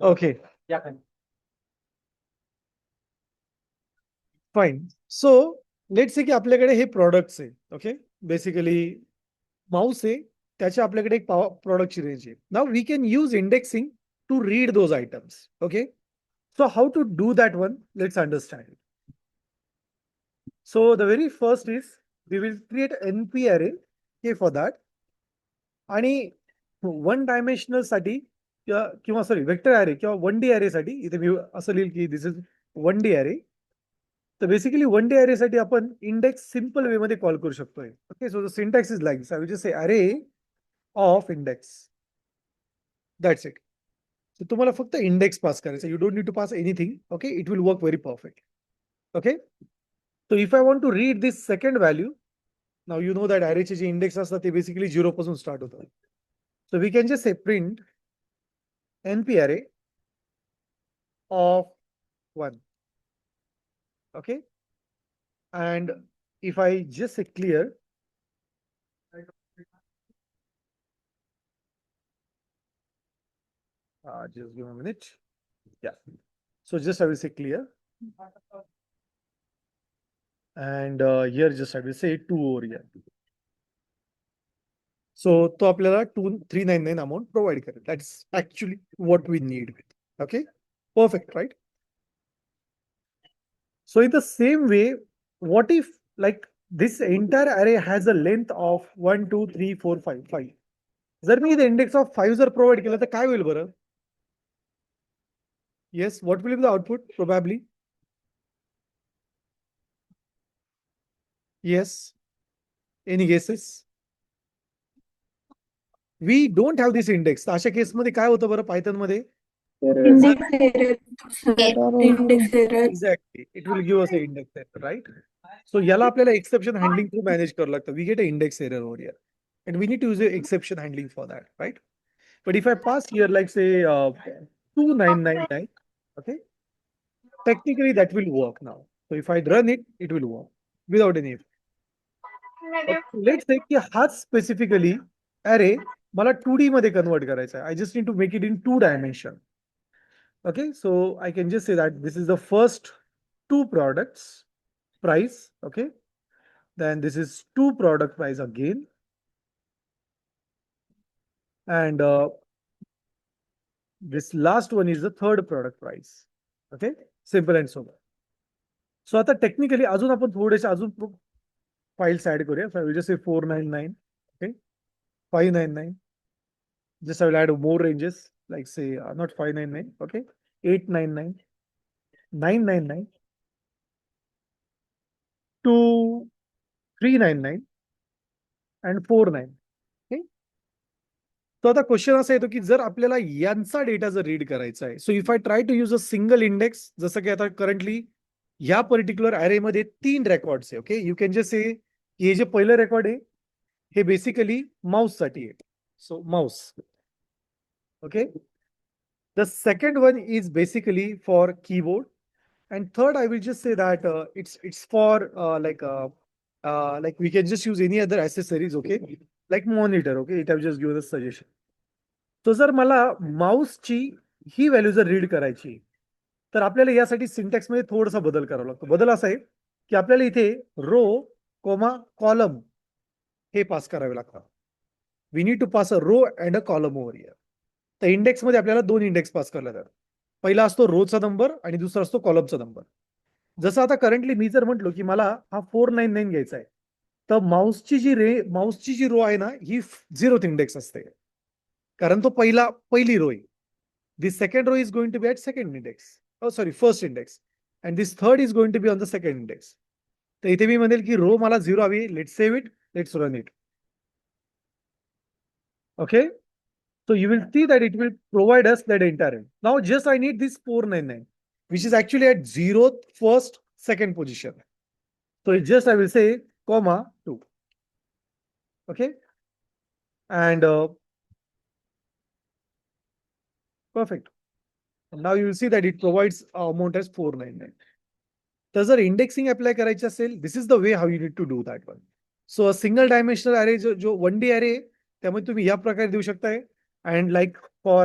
Okay fine. So let's say की आपल्याकडे हे products आहे. ओके बेसिकली माऊस आहे, त्याच्या आपल्याकडे एक प्रॉडक्टची रेंज आहे. Now we can use indexing to read those items. Okay so how to do that one, let's understand. So the very first is we will create NP array okay for that. आणि one dimensional साठी किंवा sorry vector अरे किंवा 1D अरे साठी इथे मी असं लिहिल की दिस इज 1D अरे. तर बेसिकली 1D अरे साठी आपण इंडेक्स सिंपल वे मध्ये कॉल करू शकतोय. Okay so the syntax is like this. I will just say array of index. That's it. So तुम्हाला फक्त इंडेक्स पास करायचं. You don't need to pass anything. Okay it will work very perfect. Okay so if I want to read this second value, now you know that array चे जे index असतात ते basically 0 पासून start होतात. So we can just say print np array of 1. Okay. And if I just say clear, just give me a minute. Yeah. So just I will say clear. And here just I will say 2 over here. So तो आपल्याला 2399 amount provide करेल. That's actually what we need with. Okay, perfect, right? So in the same way, what if like this entire array has a length of 1, 2, 3, 4, 5, 5. जर मी the index of 5 जर provide केलं तर काय होईल बरं? Yes, what will be the output? Probably. Yes. Any guesses? We don't have this index. तर अशा केसमध्ये काय होतं बरं पायथन मध्ये? Index error index error Exactly. It will give us an index error, right? So याला आपल्याला exception handling through manage करावं लागतं. We get an index error over here. And we need to use an exception handling for that, right? But if I pass here, like say 2999, okay, technically that will work now. So if I run it, it will work without any. Okay, let's say की हाच specifically array मला 2D मध्ये convert करायचा आहे. I just need to make it in 2 dimension. Okay, so I can just say that this is the first 2 products price. Okay, then this is 2 product price again, and this last one is the third product price. Okay, simple and sober. So आता technically अजून आपण थोडेसे अजून files add करूया. So I will just say 499. Okay, 599. Just I will add more ranges, like say not 599. Okay, 899, 999 to 399 and 49. Okay. तो आता question असा येतो की जर आपल्याला यांचा डेटा जर रीड करायचा आहे, so if I try to use a single index, जसं की आता करंटली ह्या पर्टिक्युलर अरे मध्ये 3 रेकॉर्ड्स आहे. Okay, you can just say हे जे पहिलं रेकॉर्ड आहे हे बेसिकली माउस साठी आहे. So mouse. Okay, the second one is basically for keyboard, and third I will just say that it's for like we can just use any other accessories. Okay, like monitor. Okay, it have just given a suggestion. So जर मला माऊसची ही value जर read करायची तर आपल्याला यासाठी syntax मध्ये थोडासा बदल करावा लागतो. बदल असा आहे की आपल्याला इथे रो कोमा कॉलम हे पास करावे लागतात. We need to pass a row and a column over here. तर इंडेक्स मध्ये आपल्याला 2 इंडेक्स पास करायला लागतात. पहिला असतो रोचा नंबर आणि दुसरा असतो कॉलमचा नंबर. जसं आता करंटली मी जर म्हटलो की मला हा 499 घ्यायचा आहे, तर माऊसची जी रो आहे ना ही 0th इंडेक्स असते, कारण तो पहिली रो आहे. This second row is going to be at second index, sorry first index, and this third is going to be on the second index. तर इथे मी म्हणेल की रो मला 0 हवी. Let's save it, let's run it. Okay, so you will see that it will provide us that entire. Now just I need this 499, which is actually at 0th, 1st, 2nd position. So it just I will say comma 2. Okay, and perfect. Now you will see that it provides amount as 499. तर जर indexing apply करायचे असेल, this is the way how you need to do that one. So a single dimensional array जो 1D अरे त्यामध्ये तुम्ही या प्रकारे देऊ शकताय. And like for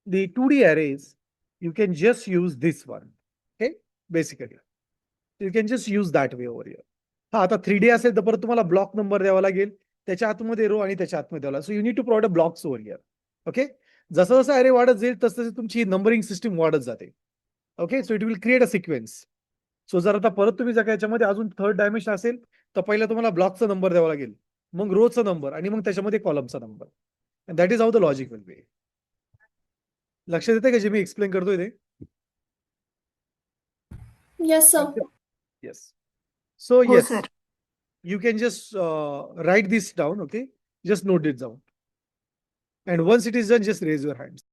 the 2D arrays, you can just use this one. Okay, basically. You can just use that way over here. हा आता 3D असेल तर परत तुम्हाला ब्लॉक नंबर द्यावा लागेल, त्याच्या आतमध्ये रो आणि त्याच्या आतमध्ये द्यावा. So you need to provide a blocks over here. Okay, जसं जसं अरे वाढत जाईल तसं तसं तुमची नंबरिंग सिस्टीम वाढत जाते. Okay, so it will create a sequence. So जर आता परत तुम्ही जर का याच्यामध्ये अजून थर्ड डायमेन्शन असेल तर पहिला तुम्हाला ब्लॉकचा नंबर द्यावा लागेल, मग रोचा नंबर आणि मग त्याच्यामध्ये कॉलमचा number. That is how the logic will be. लक्षात येते का जे मी एक्सप्लेन करतोय ते? Yes, sir. Yes. So हो yes, sir. you can just write this down. Okay, just note it down. And once it is done, just raise your hands.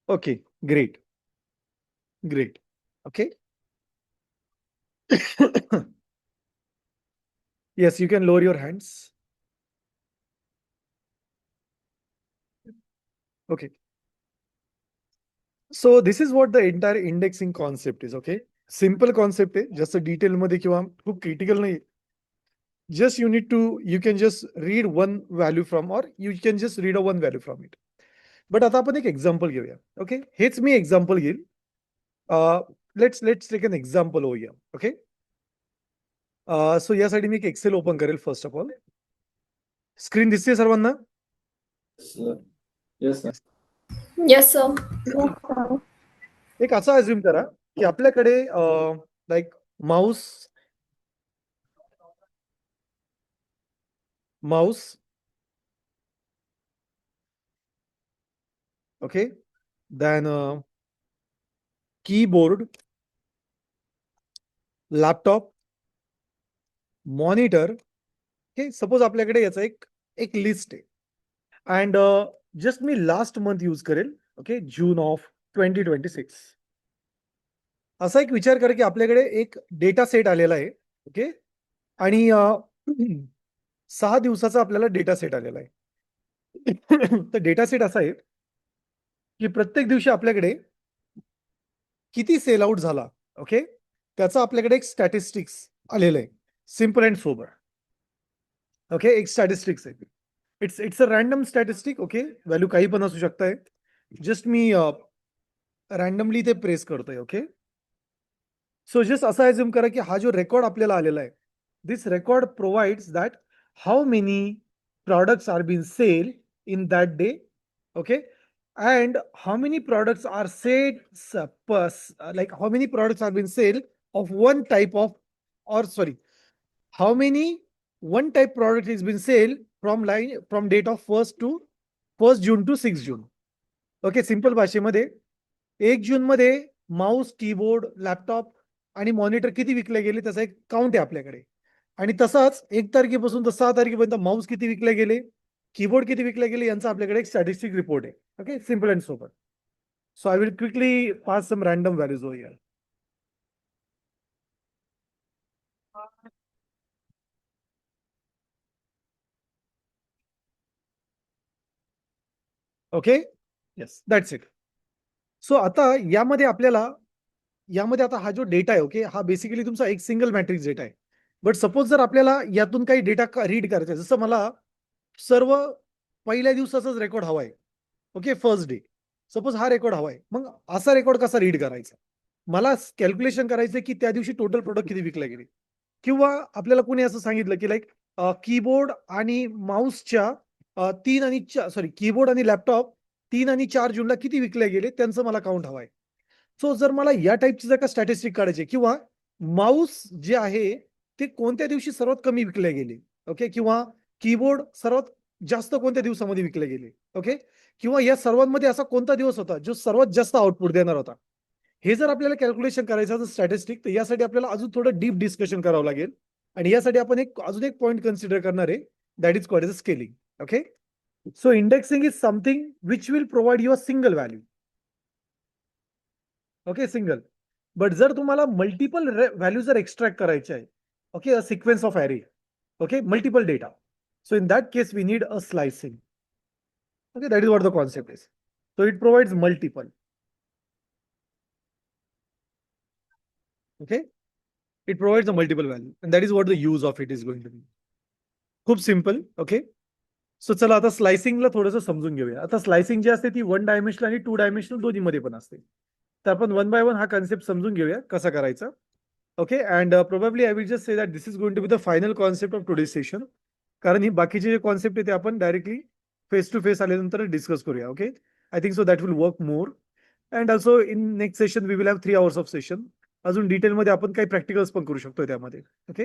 Okay, great. Great. Okay. Yes, you can lower your hands. Okay. So this is what the entire indexing concept is. Okay. Simple concept आहे, जास्त detail मध्ये किंवा खूप critical नाही. Just you can just read one value from, or you can just read a one value from it. But आता आपण एक example घेऊया. ओके, हेच मी एक्झाम्पल घेईल. Let's take an example over here. Okay, so यासाठी मी एक एक्सेल ओपन करेल. फर्स्ट ऑफ ऑल स्क्रीन दिसते सर्वांना? Yes, sir. Yes, sir. Yes, sir. एक असं अज्युम करा की आपल्याकडे like mouse okay, then keyboard, laptop, monitor. हे सपोज आपल्याकडे याचा एक लिस्ट आहे. अँड जस्ट मी लास्ट मंथ यूज करेल. Okay, June of 2026. असा एक विचार करा की आपल्याकडे एक डेटा सेट आलेला आहे. ओके, आणि 6 दिवसाचा आपल्याला डेटा सेट आलेला आहे. तर डेटा सेट असा आहे की प्रत्येक दिवशी आपल्याकडे किती सेल आउट झाला, ओके, त्याचा आपल्याकडे एक स्टॅटिस्टिक्स आलेलं आहे. Simple and sober. ओके, एक स्टॅटिस्टिक्स आहे. It's a random statistic. Okay, value काही पण असू शकत आहे. जस्ट मी रॅन्डमली ते प्रेस करतोय. ओके, सो जस्ट असं ॲज्युम करा की हा जो रेकॉर्ड आपल्याला आलेला आहे, this record provides that how many products are being sold in that day. Okay, and how many products are like how many products are being sold of one type of, or sorry, how many one type product is being sold from date of 1st June to 6th June. Okay, simple भाषेमध्ये 1 जून मध्ये Mouse, keyboard, laptop आणि monitor किती विकले गेले त्याचा एक count आहे आपल्याकडे. आणि तसाच 1 तारखेपासून तर 6 तारखेपर्यंत माऊस किती विकले गेले, कीबोर्ड किती विकले गेले यांचा आपल्याकडे एक स्टॅटिस्टिक रिपोर्ट आहे. Okay, simple and sober. So I will quickly pass some random values over here. Okay, yes, that's it. So आता यामध्ये आता हा जो डेटा आहे, ओके, हा बेसिकली तुमचा एक सिंगल मॅट्रिक्स डेटा आहे. बट सपोज जर आपल्याला यातून काही डेटा रीड करायचा आहे, जसं मला सर्व पहिल्या दिवसाचाच रेकॉर्ड हवा आहे. ओके, फर्स्ट डे सपोज हा रेकॉर्ड हवा आहे. मग असा रेकॉर्ड कसा रीड करायचा? मला कॅल्क्युलेशन करायचं की त्या दिवशी टोटल प्रोडक्ट किती विकले गेले, किंवा आपल्याला कोणी असं सांगितलं की लाईक कीबोर्ड आणि माऊसच्या कीबोर्ड आणि लॅपटॉप 3 आणि 4 जूनला किती विकले गेले त्यांचं मला काउंट हवं आहे. सो जर मला या टाईपची जर का स्टॅटिस्टिक काढायची, किंवा माऊस जे आहे ते कोणत्या दिवशी सर्वात कमी विकले गेले, ओके, किंवा कीबोर्ड सर्वात जास्त कोणत्या दिवसामध्ये विकले गेले, ओके, किंवा या सर्वांमध्ये असा कोणता दिवस होता जो सर्वात जास्त आउटपुट देणार होता, हे जर आपल्याला कॅल्क्युलेशन करायचं असेल स्टॅटिस्टिक, तर यासाठी आपल्याला अजून थोडं डीप डिस्कशन करावं लागेल. आणि यासाठी आपण अजून एक पॉईंट कन्सिडर करणार आहे, that is called edge scaling. Okay, so indexing is something which will provide you a single value. Okay, single. But जर तुम्हाला मल्टिपल व्हॅल्यू जर एक्स्ट्रॅक्ट करायचे आहे, okay, a sequence of array, okay, multiple data, so in that case we need a slicing. Okay, that is what the concept is. So it provides multiple. Okay, it provides a multiple value, and that is what the use of it is going to be. खूप simple. Okay, सो चला आता स्लायसिंगला थोडंसं समजून घेऊया. आता slicing जी असते ती 1 dimensional आणि 2 डायमेन्शनल दोन्हीमध्ये पण असते. तर आपण 1 बाय 1 हा कन्सेप्ट समजून घेऊया कसा करायचा. Okay, and probably I will just say that this is going to be the final concept of today session. कारण ही बाकीचे जे कॉन्सेप्ट आहे ते आपण डायरेक्टली फेस टू फेस आल्यानंतर डिस्कस करूया. Okay, I think so that will work more. And also in next session we will have 3 hours of session. अजून डिटेलमध्ये आपण काही प्रॅक्टिकल्स पण करू शकतो त्यामध्ये. ओके,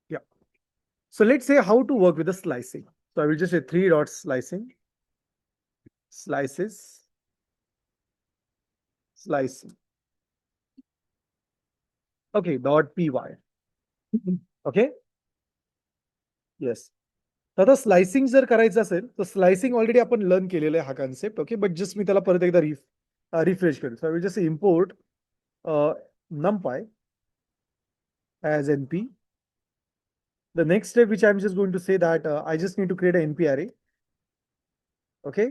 या. So let's say how to work with the slicing. So I will just say 3 dots slicing, slices, slicing. Okay, dot py. Okay. Yes. आता स्लायसिंग जर करायचं असेल तर स्लायसिंग ऑलरेडी आपण लर्न केलेलं आहे हा कन्सेप्ट. ओके, बट जस्ट मी त्याला परत एकदा रिफ्रेश करेल. So I will just import numpy as np. The next step which I'm just going to say that I just need to create a NP array. Okay,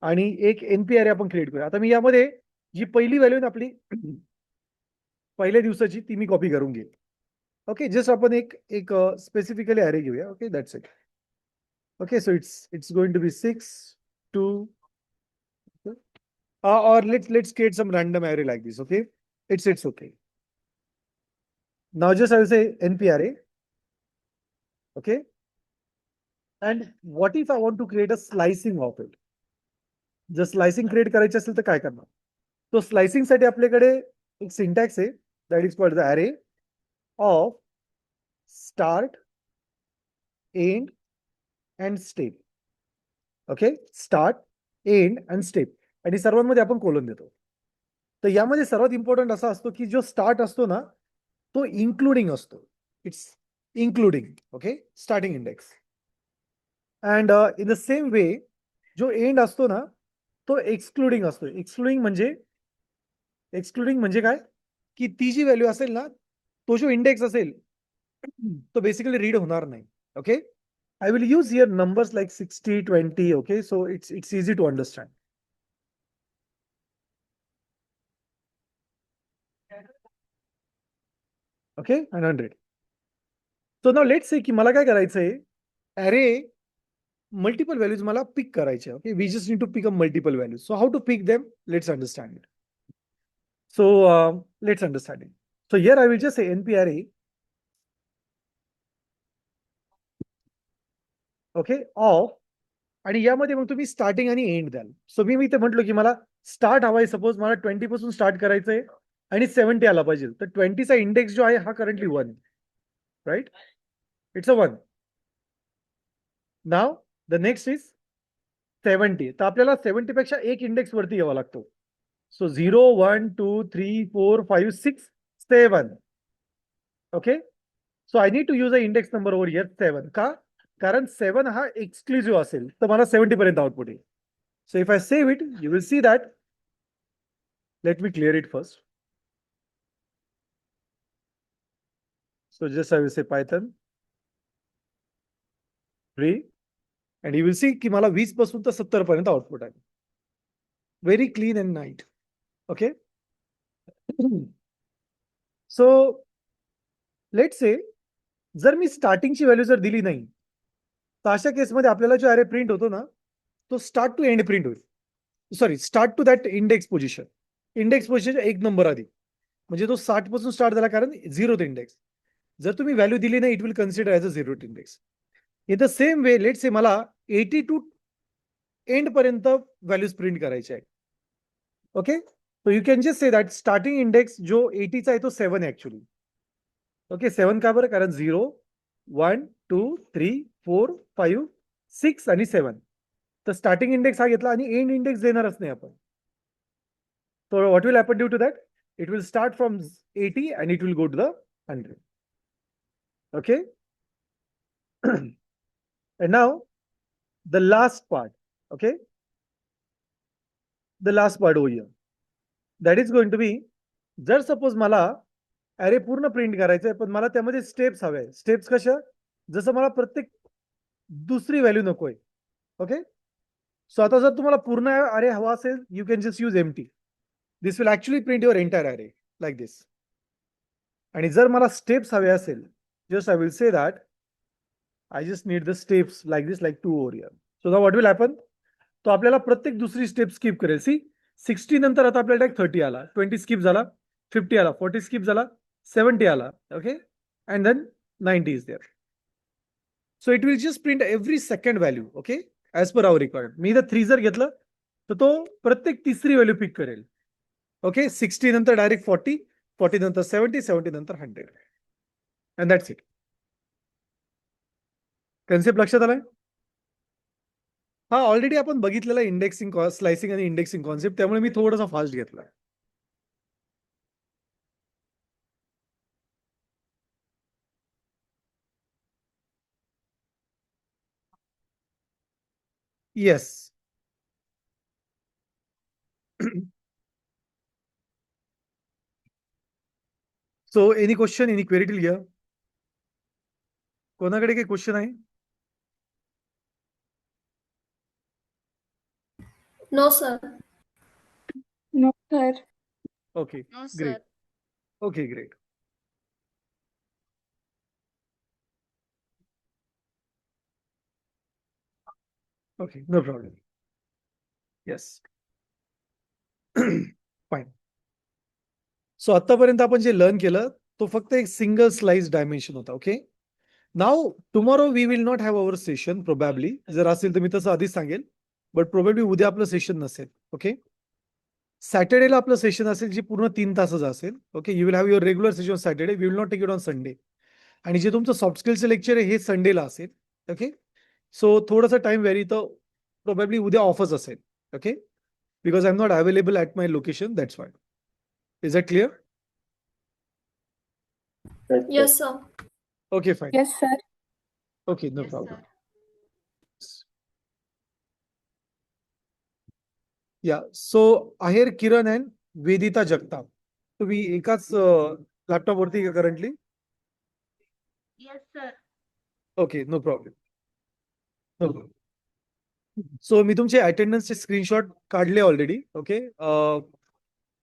आणि एक NP array आपण create करूया. आता मी यामध्ये जी पहिली value आहे आपली पहिल्या दिवसाची ती मी कॉपी करून घेईन. ओके, जस्ट आपण एक एक स्पेसिफिकली अरे घेऊया. Okay, that's it. Okay, so it's going to be 6 2 or let's create some random array like this. Okay, it's okay. Now just I will say NP array. Okay, and what if I want to create a slicing of it? जर slicing create करायची असेल तर काय करणार? तो slicing साठी आपल्याकडे एक सिंटॅक्स आहे, दॅट इज कॉल्ड द अरे of start and and step. Okay, start and and step, आणि सर्वांमध्ये आपण कोलन देतो. तर यामध्ये सर्वात इम्पॉर्टंट असा असतो की जो स्टार्ट असतो ना तो इन्क्लुडिंग असतो. It's including. Okay, starting index. And in the same way जो एंड असतो ना तो एक्सक्लुडिंग असतो. एक्सक्लुडिंग म्हणजे काय की ती जी व्हॅल्यू असेल ना तो जो इंडेक्स असेल तो बेसिकली रीड होणार नाही. Okay, I will use here numbers like 60, 20. Okay, so it's easy to understand. Okay, and 100. So now let's say की मला काय करायचंय, array multiple values मला pick करायचे. Okay, we just need to pick up multiple values. So how to pick them? Let's understand it. So let's understand it. So here I will just say NP array. Okay, of, आणि यामध्ये मग तुम्ही starting आणि and द्याल. सो मी इथे म्हटलो की मला स्टार्ट हवाय, सपोज मला 20 पासून स्टार्ट करायचंय आणि 70 आला पाहिजे. तर 20चा इंडेक्स जो आहे हा currently 1, right? It's a 1. Now the next is 70. तर आपल्याला 70 पेक्षा एक इंडेक्स वरती घ्यावा लागतो. सो 0 1 2 3 4 5 6 7. Okay, so I need to use a index number over here 7. का? कारण 7 हा एक्सक्लुझिव्ह असेल तर मला 70 पर्यंत आउटपुट येईल. So if I save it, you will see that. Let me clear it first. So just I will say Python 3, and you will see की मला 20 पासून तर 70 पर्यंत आउटपुट आहे. Very clean and neat. Okay. So let's say जर मी स्टार्टिंगची value जर दिली नाही तर अशा केसमध्ये आपल्याला जो अरे प्रिंट होतो ना तो स्टार्ट टू एंड प्रिंट होईल. Sorry, start to that index position. Index position एक नंबर आधी, म्हणजे तो 60 पासून स्टार्ट झाला कारण 0th इंडेक्स. जर तुम्ही व्हॅल्यू दिली नाही it will consider as a 0th index. In the same way let's say मला 80 टू एंड पर्यंत व्हॅल्यूज प्रिंट करायचे आहे. Okay, so you can just say that starting index जो 80चा आहे तो 7 आहे ऍक्च्युली. ओके, 7 का बरं? कारण 0 1 2 3 4 5 6 आणि 7. तर स्टार्टिंग इंडेक्स हा घेतला आणि एंड इंडेक्स देणारच नाही आपण. So what will happen due to that? It will start from 80 and it will go to the 100. Okay. And now the last part. Okay. The last part over here. That is going to be, जर suppose मला अरे पूर्ण print करायचंय पण मला त्यामध्ये steps हवे. Steps कशा? जसं मला प्रत्येक दुसरी व्हॅल्यू नकोय. ओके, सो आता जर तुम्हाला पूर्ण अरे हवा असेल you can just use empty. This will actually print your entire अरे लाईक दिस. आणि जर मला स्टेप्स हवे असेल, just I will say that I just need the steps like this, like 2 over here. So now what will happen? तो आपल्याला प्रत्येक दुसरी स्टेप स्किप करेल. सी 60 नंतर आता आपल्याला एक 30 आला, 20 स्किप झाला, 50 आला, 40 स्किप झाला, 70 आला. Okay, and then 90 is there. So it will just print every second value. Okay, as per our requirement. मी इथं 3 जर घेतलं तर तो प्रत्येक तिसरी व्हॅल्यू पिक करेल. ओके, 60 नंतर डायरेक्ट 40, 40 नंतर 70, 70 नंतर 100. And that's it. कन्सेप्ट लक्षात आलाय? हा, ऑलरेडी आपण बघितलेला इंडेक्सिंग, स्लाइसिंग आणि इंडेक्सिंग कॉन्सेप्ट, त्यामुळे मी थोडासा फास्ट घेतला. Yes. So any question, any query till here? कोणाकडे काही क्वेश्चन आहे? No, sir. No sir. Okay No, Great. sir. Okay great. Okay no problem. Yes. Fine. So आतापर्यंत आपण जे लर्न केलं तो फक्त एक सिंगल स्लाइस डायमेन्शन होता. Okay. Now tomorrow we will not have our session probably. जर असेल तर मी तसं आधीच सांगेल. बट प्रोबॅबली उद्या आपलं सेशन नसेल. ओके. सॅटर्डेला आपलं सेशन असेल जे पूर्ण 3 तासाचं असेल. Okay. You will have your regular session on Saturday. We will not take it on Sunday. आणि जे तुमचं सॉफ्ट स्किलचं लेक्चर आहे हे संडेला असेल. ओके. सो थोडंसं टाइम व्हेरी तर प्रोबॅबली उद्या ऑफच असेल. Okay. Because I am not available at my location. That's why. Is that clear? Yes, sir. Okay fine. Yes sir. Okay no Yes, problem. sir. Yeah so Aher Kiran and वेदिता Jagtap. तुम्ही एकाच laptop वरती का currently? Yes, sir. Okay no problem. No problem. So मी तुमचे अटेंडन्सचे screenshot काढले already. Okay.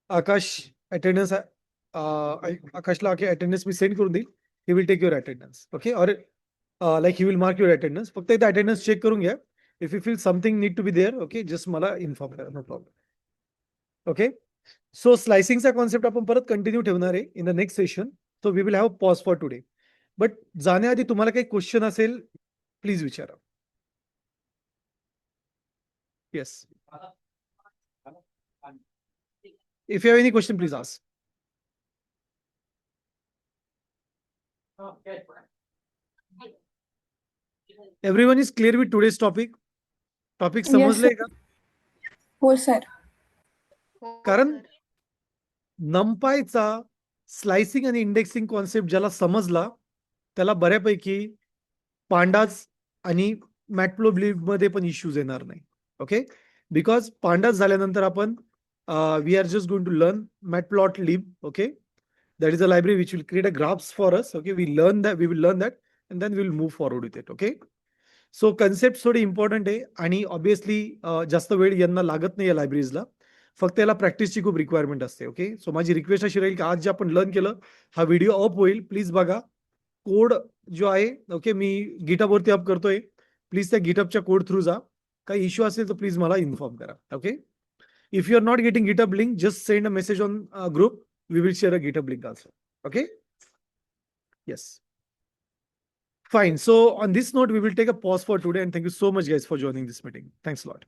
Akash attendance आकाशला attendance मी सेंड करून देईल. He will take your attendance. Okay. और like he will mark your attendance. फक्त एकदा अटेंडन्स चेक करून घ्या. If you feel something need to be there okay just मला इन्फॉर्म करा. No problem. ओके. सो स्लायसिंगचा कॉन्सेप्ट आपण परत कंटिन्यू ठेवणार आहे in the next session. So we will have pause for today. But जाण्याआधी तुम्हाला काही क्वेश्चन असेल प्लीज विचारा. Yes. If you have any question please ask. Everyone is clear with today's topic? Topic समजलंय का? हो सर. हो, कारण sir. नमपायचा स्लायसिंग आणि इंडेक्सिंग कॉन्सेप्ट ज्याला समजला त्याला बऱ्यापैकी पांडाज आणि मॅटप्लोब्लिब मध्ये पण इश्यूज येणार नाही. ओके. बिकॉज पांडाज झाल्यानंतर आपण we are just going to learn matplotlib. Okay. That is a library which will create a graphs for us. Okay. We will learn that and then will move forward with it. Okay. So concept थोडी important आहे आणि obviously जास्त वेळ यांना लागत नाही या लायब्ररीजला. फक्त याला प्रॅक्टिसची खूप रिक्वायरमेंट असते. ओके. सो माझी रिक्वेस्ट अशी राहील की आज जे आपण लर्न केलं हा व्हिडिओ अप होईल. प्लीज बघा. कोड जो आहे ओके मी गिटअपवरती अप करतोय. प्लीज त्या गिटअपच्या कोड थ्रू जा. काही इश्यू असेल तर प्लीज मला इन्फॉर्म करा. Okay. If you are not getting GitHub link just send a message on group. We will share a GitHub link also. Okay. Yes. Fine. So on this note, we will take a pause for today and thank you so much guys for joining this meeting. Thanks a lot.